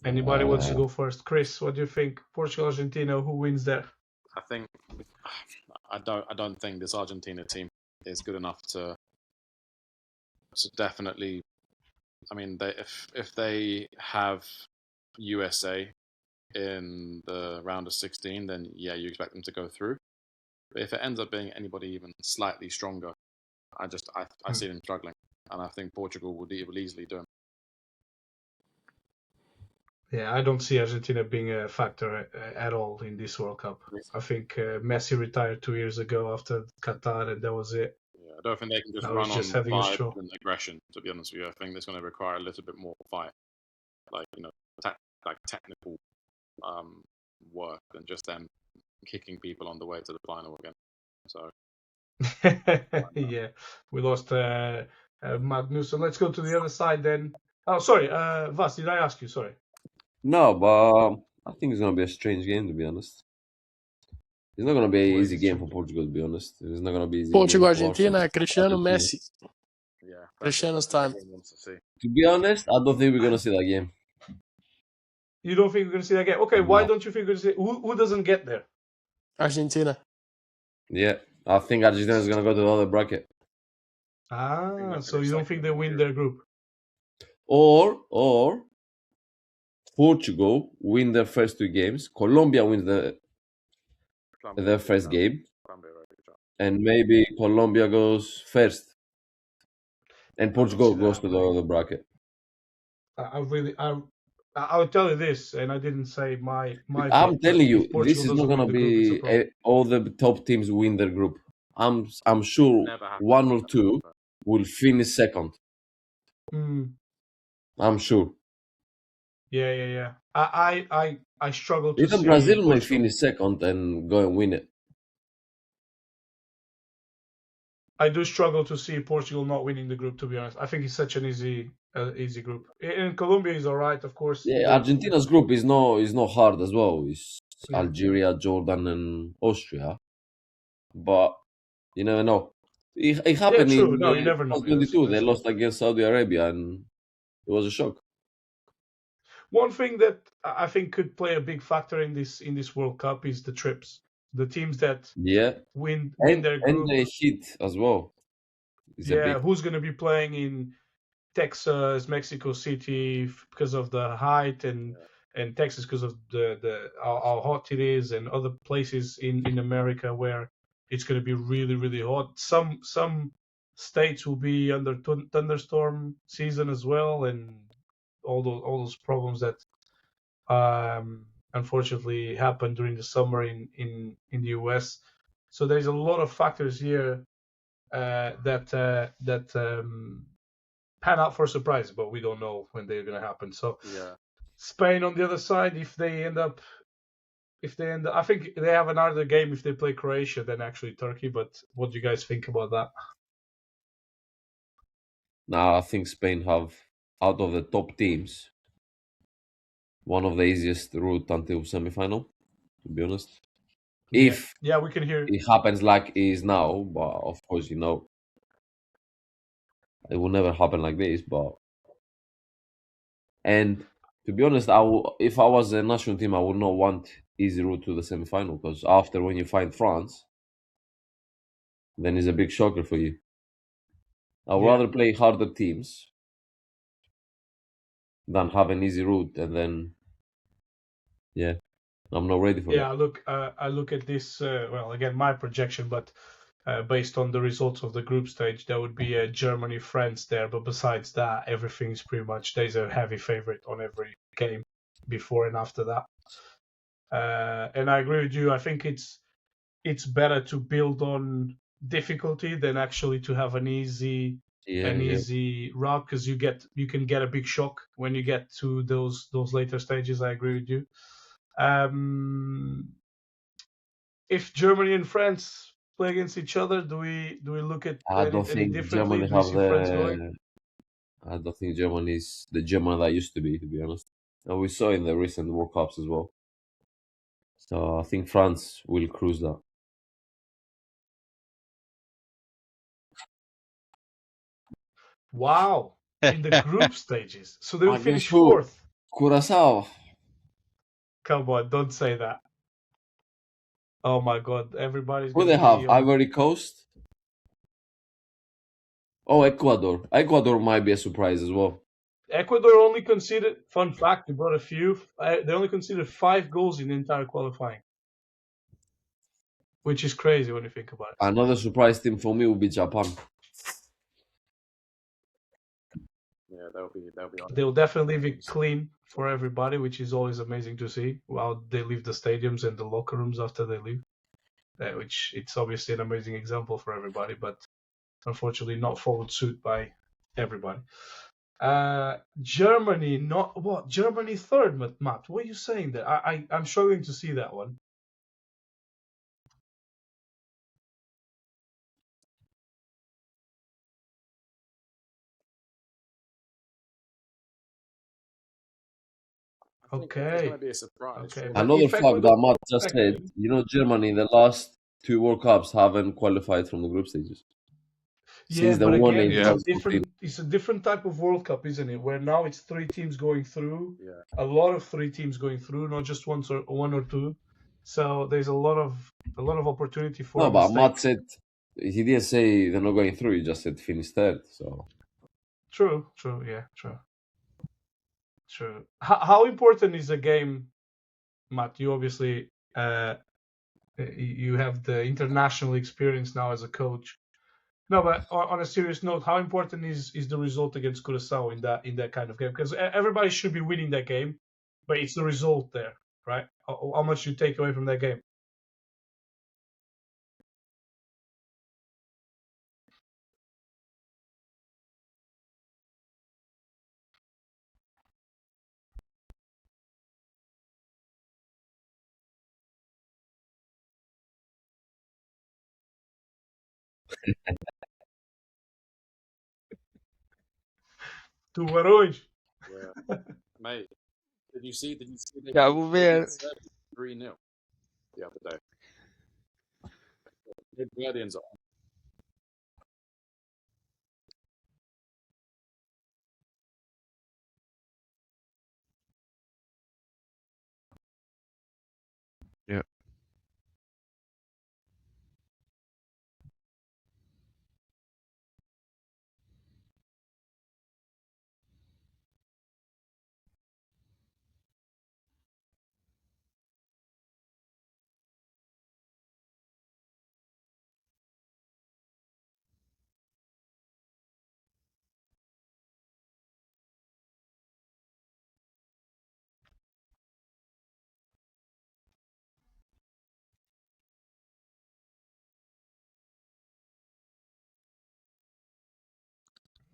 Anybody wants to go first? Chris, what do you think? Portugal, Argentina, who wins there? I think I don't think this Argentina team is good enough to definitely. I mean, if they have USA in the round of 16, then yeah, you expect them to go through. But if it ends up being anybody even slightly stronger, I see them struggling, and I think Portugal will easily do them. Yeah, I don't see Argentina being a factor at all in this World Cup. I think Messi retired 2 years ago after Qatar, and that was it. Yeah, I don't think they can just Now run he's just on having a vibe stroll. and aggression. To be honest with you, I think it's going to require a little bit more fight, like technical work than just them kicking people on the way to the final again. So yeah, we lost Magnus. So let's go to the other side then. Oh, sorry, Vas, did I ask you? Sorry. No, but I think it's going to be a strange game, to be honest. It's not going to be an easy game for Portugal, to be honest. It's not going to be easy. Portugal, Argentina, Cristiano, Messi. yeah, Cristiano's time. wants to see. To be honest, I don't think we're going to see that game. You don't think we're going to see that game? Okay, why don't you think we're going to see? Who doesn't get there? Argentina. Yeah, I think Argentina is going to go to the other bracket. So you don't think they win their group? Or Portugal win their first 2 games. Colombia wins their first game. And maybe Colombia goes first. And Portugal goes to the other bracket. I would tell you this, and I didn't say my. I'm telling you, this is not doesn't going to win the group, be all the top teams win their group. I'm sure one or two will finish second. I'm sure. Yeah. I struggle to Even see Brazil may Portugal. finish second and go and win it. I do struggle to see Portugal not winning the group, to be honest. I think it's such an easy group. And Colombia is all right, of course. Yeah, Argentina's group is not hard as well. It's Algeria, Jordan, and Austria. But you never know. It happened in you never know. 2022. They lost against Saudi Arabia, and it was a shock. One thing that I think could play a big factor in this World Cup is the trips. The teams that Yeah, win and their and group. the heat as well is a Yeah, big. who's going to be playing in Texas, Mexico City because of the height, and Texas because of the how hot it is, and other places in America where it's going to be really really hot. Some states will be under thunderstorm season as well, and all those problems that unfortunately happen during the summer in the US. So there's a lot of factors here that pan out for a surprise, but we don't know when they're going to happen. So Yeah. Spain on the other side, if they end up, I think they have another game if they play Croatia than actually Turkey. But what do you guys think about that? Now I think Spain have, out of the top teams, one of the easiest route until semi-final. To be honest, Yeah, if yeah, we can hear. it happens like it is now, but of course it will never happen like this. But and to be honest, if I was a national team, I would not want easy route to the semi-final because after when you find France, then it's a big shocker for you. I'd Yeah, rather play harder teams than have an easy route and then yeah, I'm not ready for yeah. that. I look at this. Well, again, my projection, but based on the results of the group stage, there would be Germany, France there. But besides that, everything is pretty much there's a heavy favorite on every game before and after that. And I agree with you. I think it's better to build on difficulty than actually to have an easy Yeah, yeah. route because you can get a big shock when you get to those later stages. I agree with you. If Germany and France play against each other, do we look at I don't any think differently? Germany Do we have see France going? I don't think Germany is the German that used to be honest. And we saw in the recent World Cups as well. So I think France will cruise that. Wow, in the group stages, so they will Against finish who? fourth. Curacao. Come on, don't say that. Oh my God, everybody's Who gonna they be have? on. Ivory Coast? Oh, Ecuador. Ecuador might be a surprise as well. Ecuador only conceded. Fun fact: they brought a few. They only conceded 5 goals in the entire qualifying, which is crazy when you think about it. Another surprise team for me will be Japan. Yeah, they'll be on it. They'll definitely leave it clean for everybody, which is always amazing to see. How they leave the stadiums and the locker rooms after they leave, which it's obviously an amazing example for everybody, but unfortunately not followed suit by everybody. Germany, not what? Germany third, Matt. What are you saying there? I'm struggling to see that one. I think it's going Okay, to be a surprise. okay, Surely. but Another if fact Ecuador that Matt just said, second, Germany in the last 2 World Cups haven't qualified from the group stages. yeah, Since the but one again, in it's a Yeah. 2014. different type of World Cup, isn't it? Where now it's 3 teams going through, Yeah. a lot of 3 teams going through, not just one or two. So there's a lot of opportunity for No, a but Matt mistake. said he didn't say they're not going through. He just said finish third. So True, yeah, true. How important is a game, Matt? You obviously you have the international experience now as a coach. No, but on a serious note, how important is the result against Curacao in that kind of game? Because everybody should be winning that game, but it's the result there, right? How much you take away from that game? Tubarões. Yeah. Mate, did you see Yeah, vou they beat ver. Serbia 3-0 the other day? The Guardians are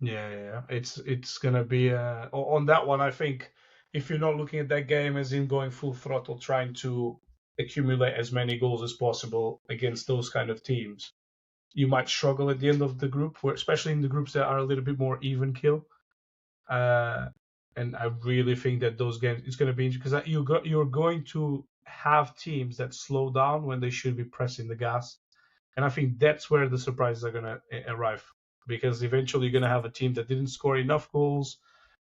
Yeah. It's gonna be on that one. I think if you're not looking at that game as in going full throttle, trying to accumulate as many goals as possible against those kind of teams, you might struggle at the end of the group, where especially in the groups that are a little bit more even kill. And I really think that those games it's going to be because you're going to have teams that slow down when they should be pressing the gas, and I think that's where the surprises are going to arrive, because eventually you're going to have a team that didn't score enough goals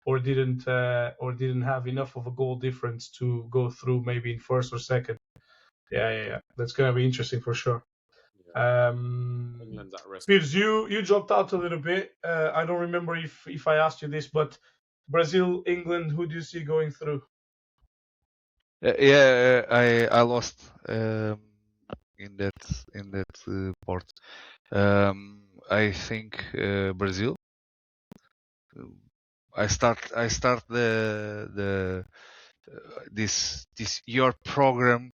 or didn't have enough of a goal difference to go through maybe in first or second. Yeah. That's going to be interesting for sure. Yeah. England's at risk. Piers, you dropped out a little bit. I don't remember if I asked you this, but Brazil, England, who do you see going through? I lost in that part. I think Brazil. I start this your program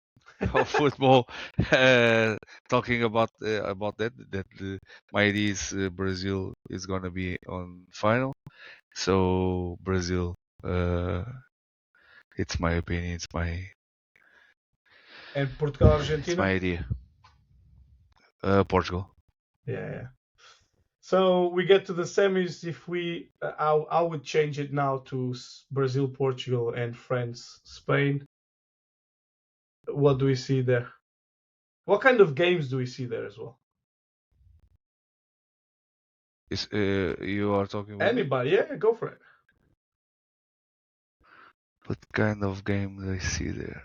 of football talking about that my idea is Brazil is gonna be on final. So Brazil, it's my opinion. And Portugal, It's Argentina. my idea. Portugal. Yeah. So we get to the semis. If we, I would change it now to Brazil, Portugal, and France, Spain. What do we see there? What kind of games do we see there as well? Is you are talking with me? Anybody? Yeah, go for it. What kind of game do I see there?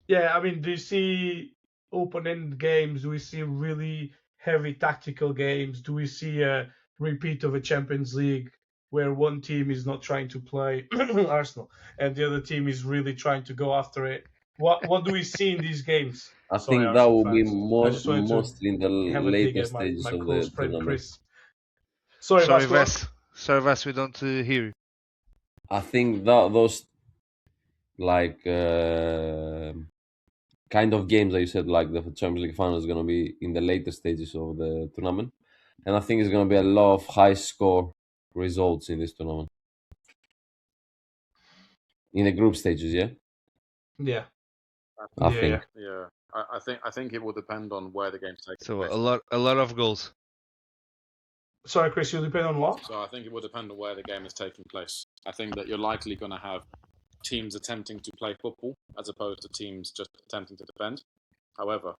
Yeah, I mean, do you see open-end games? Do we see really heavy tactical games? Do we see a repeat of a Champions League where one team is not trying to play Arsenal and the other team is really trying to go after it? What do we see in these games? I Sorry, think that Arsenal will be fans. I just wanted to mostly in the have a dig later at my stages of close the friend tournament. Chris. Sorry, Vasco. Vess, we don't hear you. I think that those like kind of games that you said, like the Champions League final, is going to be in the later stages of the tournament, and I think it's going to be a lot of high score results in this tournament in the group stages. Yeah, Yeah. I think. Yeah, I think it will depend on where the game's taking So place. a lot of goals. Sorry, Chris, you depend on what? So I think it will depend on where the game is taking place. I think that you're likely going to have teams attempting to play football as opposed to teams just attempting to defend. However,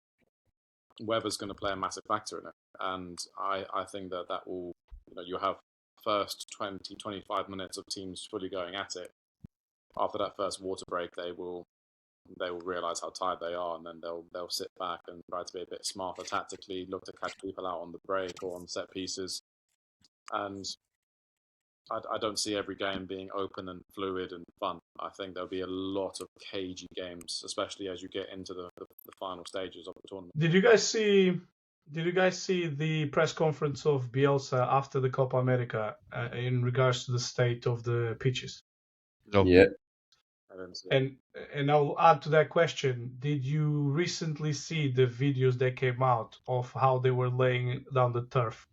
weather's going to play a massive factor in it, and I think that will, you have first 20, 25 minutes of teams fully going at it. After that first water break, they will realise how tired they are, and then they'll sit back and try to be a bit smarter tactically, look to catch people out on the break or on set pieces. And I don't see every game being open and fluid and fun. I think there'll be a lot of cagey games, especially as you get into the final stages of the tournament. Did you guys see the press conference of Bielsa after the Copa America in regards to the state of the pitches? No. Yeah. I didn't see it. And I'll add to that question. Did you recently see the videos that came out of how they were laying down the turf?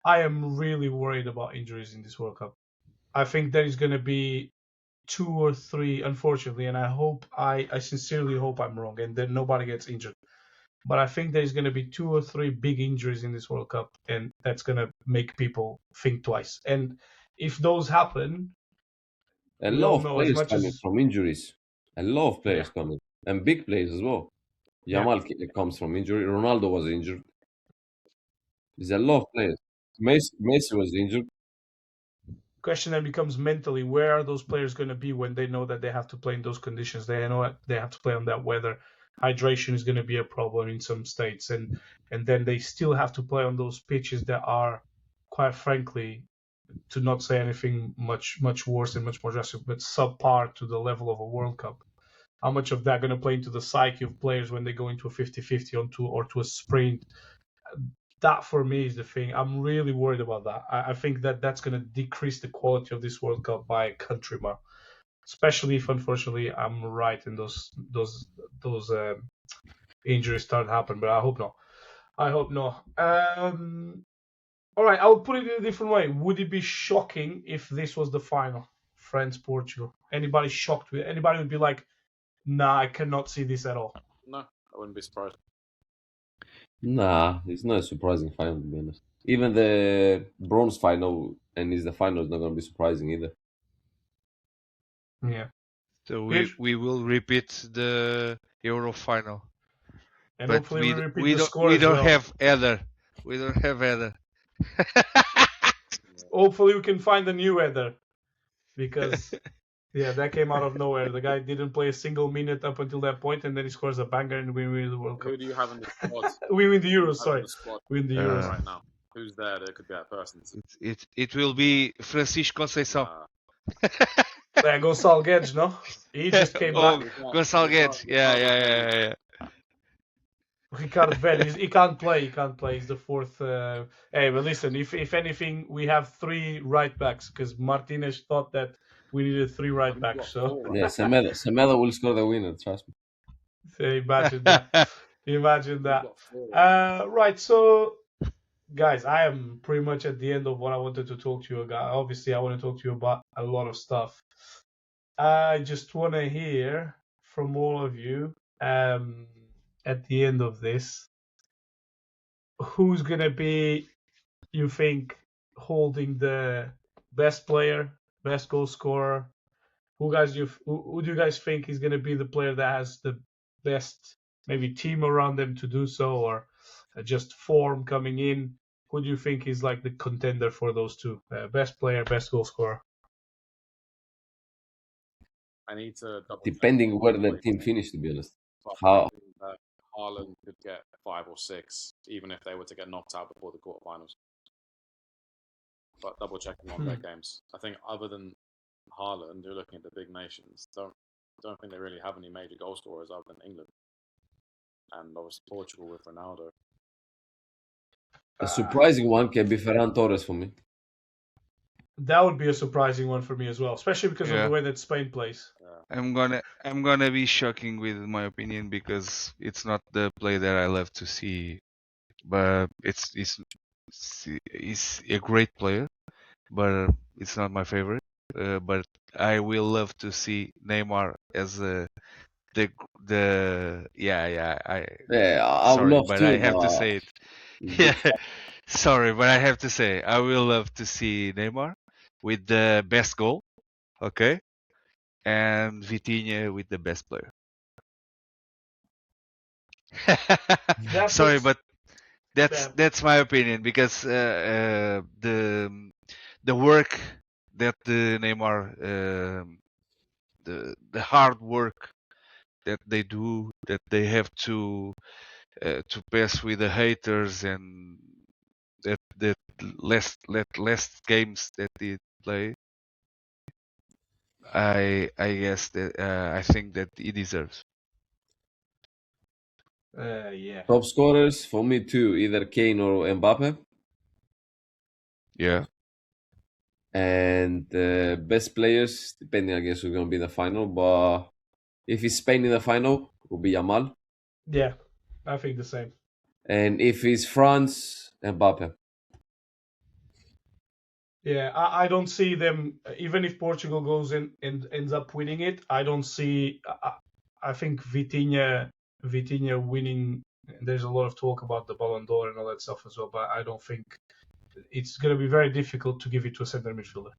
I am really worried about injuries in this World Cup. I think there is going to be 2 or 3, unfortunately, and I sincerely hope I'm wrong and that nobody gets injured. But I think there's going to be 2 or 3 big injuries in this World Cup, and that's going to make people think twice. And if those happen, A we lot all of know as players much coming as from injuries. A lot of players coming, and big players as well. Yeah. Jamal comes from injury. Ronaldo was injured. There's a lot of players. Messi was injured. question then becomes mentally, where are those players going to be when they know that they have to play in those conditions? They know they have to play on that weather. Hydration is going to be a problem in some states, and then they still have to play on those pitches that are, quite frankly, to not say anything much worse and much more drastic, but subpar to the level of a World Cup. How much of that going to play into the psyche of players when they go into a 50-50 or to a sprint? That for me is the thing. I'm really worried about that. I think that that's going to decrease the quality of this World Cup by a country mile, especially if unfortunately I'm right and those injuries start to happen. But I hope not. All right, I'll put it in a different way. Would it be shocking if this was the final, France-Portugal? Anybody shocked with it? Anybody would be like, nah, I cannot see this at all. No, I wouldn't be surprised. Nah, it's not a surprising final, to be honest. Even the bronze final, and it's the final, is not going to be surprising either. Yeah. So Good. we will repeat the Euro final. And But hopefully we repeat we the don't score we as don't well. have Heather. We don't have Heather. Hopefully we can find a new Heather. Because, yeah, that came out of nowhere. The guy didn't play a single minute up until that point, and then he scores a banger and we win the World Cup. Who do you have in the squad? We win the Who do you Euros, have in sorry. the squad We win the Euros. right now? Who's there that could be that person? It will be Francisco Conceição. Yeah, Gonçalo Guedes, no? He just came Oh, back. Gonçalo Guedes. Yeah. Ricardo Vélez, he can't play. He's the fourth. Hey, but listen, if anything, we have 3 right backs because Martinez thought that we needed 3 right backs. So Yeah, Semedo will score the winner, trust me. imagine that. Imagine that. Right, so guys, I am pretty much at the end of what I wanted to talk to you about. Obviously, I want to talk to you about a lot of stuff. I just want to hear from all of you at the end of this, who's going to be, you think, holding the best player, best goal scorer? Who do you guys think is going to be the player that has the best maybe team around them to do so, or just form coming in? Who do you think is like the contender for those two? Best player, best goal scorer? I need to Depending where the team finished, to be honest. How Haaland could get 5 or 6, even if they were to get knocked out before the quarterfinals. But double checking on their games, I think other than Haaland, you're looking at the big nations. Don't think they really have any major goal scorers other than England, and obviously Portugal with Ronaldo. A surprising one can be Ferran Torres for me. That would be a surprising one for me as well, especially because of the way that Spain plays. I'm gonna be shocking with my opinion because it's not the play that I love to see, but it's a great player, but it's not my favorite. But I will love to see Neymar as I would love but to. I have to say it. Yeah, sorry, but I have to say I will love to see Neymar with the best goal, okay, and Vitinha with the best player. Sorry, but that's my opinion because the work that the Neymar the hard work that they do, that they have to pass with the haters and that less games that they play. I guess that I think that he deserves. Yeah. Top scorers for me too, either Kane or Mbappe. Yeah. And best players, depending, I guess, who's going to be in the final. But if it's Spain in the final, it will be Yamal. Yeah, I think the same. And if it's France, Mbappe. Yeah, I don't see them, even if Portugal goes in and ends up winning it, I don't see, I think Vitinha winning, there's a lot of talk about the Ballon d'Or and all that stuff as well, but I don't think, it's going to be very difficult to give it to a center midfielder,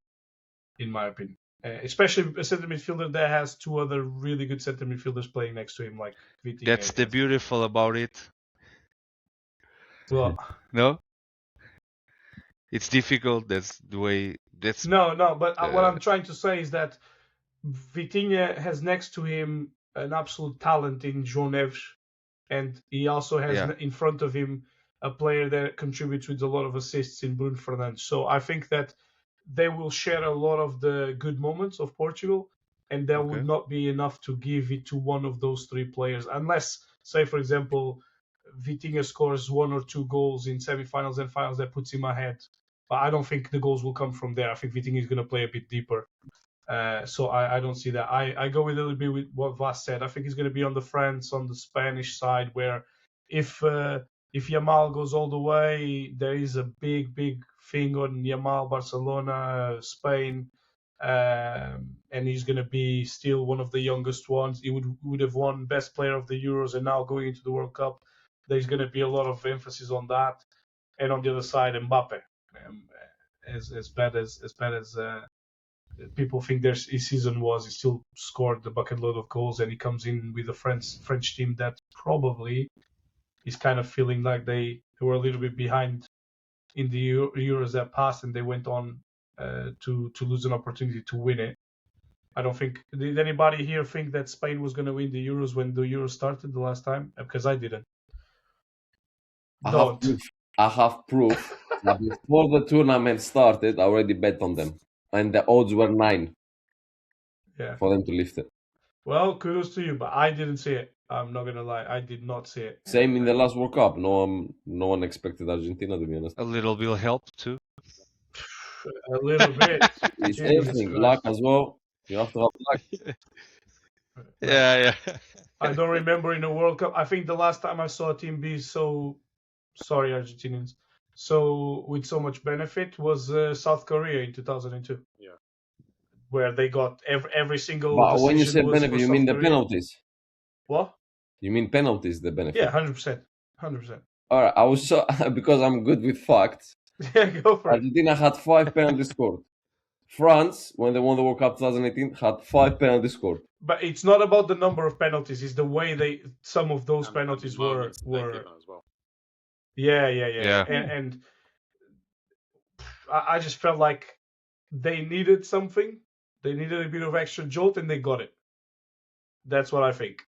in my opinion. Especially a center midfielder that has 2 other really good center midfielders playing next to him, like Vitinha. That's the beautiful about it. Well, no? It's difficult. That's the way. That's no. But what I'm trying to say is that Vitinha has next to him an absolute talent in João Neves, and he also has in front of him a player that contributes with a lot of assists in Bruno Fernandes. So I think that they will share a lot of the good moments of Portugal, and that would not be enough to give it to one of those 3 players, unless, say, for example, Vitinha scores 1 or 2 goals in semi-finals and finals that puts him ahead. But I don't think the goals will come from there. I think Vitinha is going to play a bit deeper. So I don't see that. I go a little bit with what Vas said. I think he's going to be on the France, on the Spanish side, where if if Yamal goes all the way, there is a big thing on Yamal, Barcelona, Spain, and he's going to be still one of the youngest ones. He would have won Best Player of the Euros, and now going into the World Cup, there's going to be a lot of emphasis on that. And on the other side, Mbappe, as bad as people think his season was, he still scored the bucket load of goals, and he comes in with a French team that probably is kind of feeling like they were a little bit behind in the Euros that passed, and they went on to lose an opportunity to win it. I don't think. Did anybody here think that Spain was going to win the Euros when the Euros started the last time? Because I didn't. I have proof that before the tournament started, I already bet on them, and the odds were 9 for them to lift it. Well, kudos to you, but I didn't see it. I'm not gonna lie, I did not see it. Same in the last World Cup. No one expected Argentina, to be honest. A little bit helped too. A little bit. It's everything. Luck as well. You have to have luck. Yeah. I don't remember in a World Cup. I think the last time I saw a team be so sorry, Argentinians, so with so much benefit was South Korea in 2002. Yeah. Where they got every single. But when you say benefit, you mean the penalties? What? You mean penalties, the benefit? Yeah, 100%. 100%. All right, I was because I'm good with facts. Yeah, go for it. Argentina had 5 penalties scored. France, when they won the World Cup 2018, had 5 penalties scored. But it's not about the number of penalties; it's the way some of those penalties were. As well. Yeah. Yeah. And I just felt like they needed something. They needed a bit of extra jolt, and they got it. That's what I think.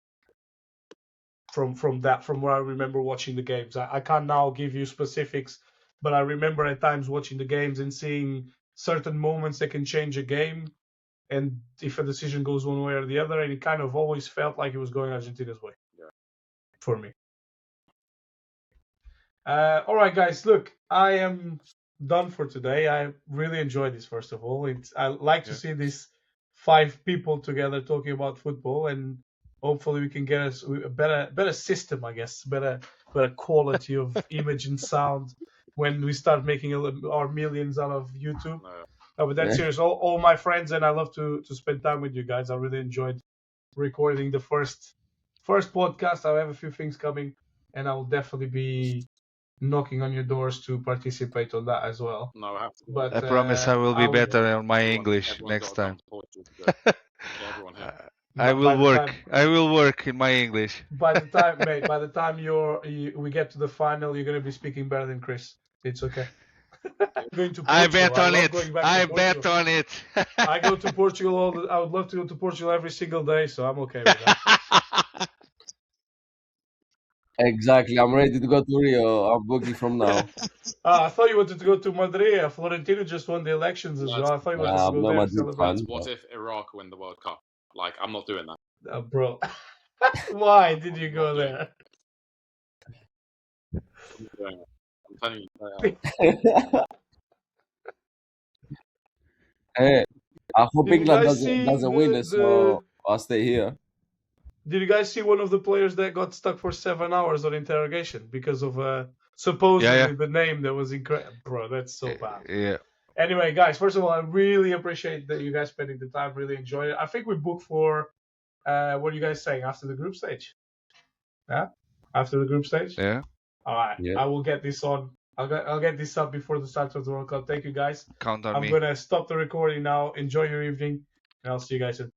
From what I remember watching the games, I can't now give you specifics, but I remember at times watching the games and seeing certain moments that can change a game, and if a decision goes one way or the other, and it kind of always felt like it was going Argentina's way. Yeah. For me. All right, guys. Look, I am done for today. I really enjoyed this. First of all, I like to see these 5 people together talking about football, and hopefully we can get us a better system, I guess, better quality of image and sound when we start making our millions out of YouTube. But that's serious. All my friends, and I love to spend time with you guys. I really enjoyed recording the first podcast. I have a few things coming, and I will definitely be knocking on your doors to participate on that as well. No, I have to. But I promise I will be better on my English next time. I will work in my English. By the time, mate, by the time we get to the final, you're going to be speaking better than Chris. It's okay. Going to Portugal. I bet on it. I bet on it. I go to Portugal I would love to go to Portugal every single day, so I'm okay with that. Exactly. I'm ready to go to Rio. I'm booking from now. I thought you wanted to go to Madrid. Florentino just won the elections as well. I thought you wanted to go there and celebrate. What if Iraq win the World Cup? Like, I'm not doing that. Bro. Why did you go there? I'm telling you. Hey, I hope England doesn't win it, so I'll stay here. Did you guys see one of the players that got stuck for 7 hours on interrogation because of supposedly the name that was incredible? Bro, that's so bad. Yeah. Anyway, guys, first of all, I really appreciate that you guys spending the time. Really enjoyed it. I think we booked for what are you guys saying, after the group stage? Yeah, after the group stage. Yeah. All right. Yeah. I will get this on. I'll get this up before the start of the World Cup. Thank you, guys. Count on me. I'm gonna stop the recording now. Enjoy your evening, and I'll see you guys soon.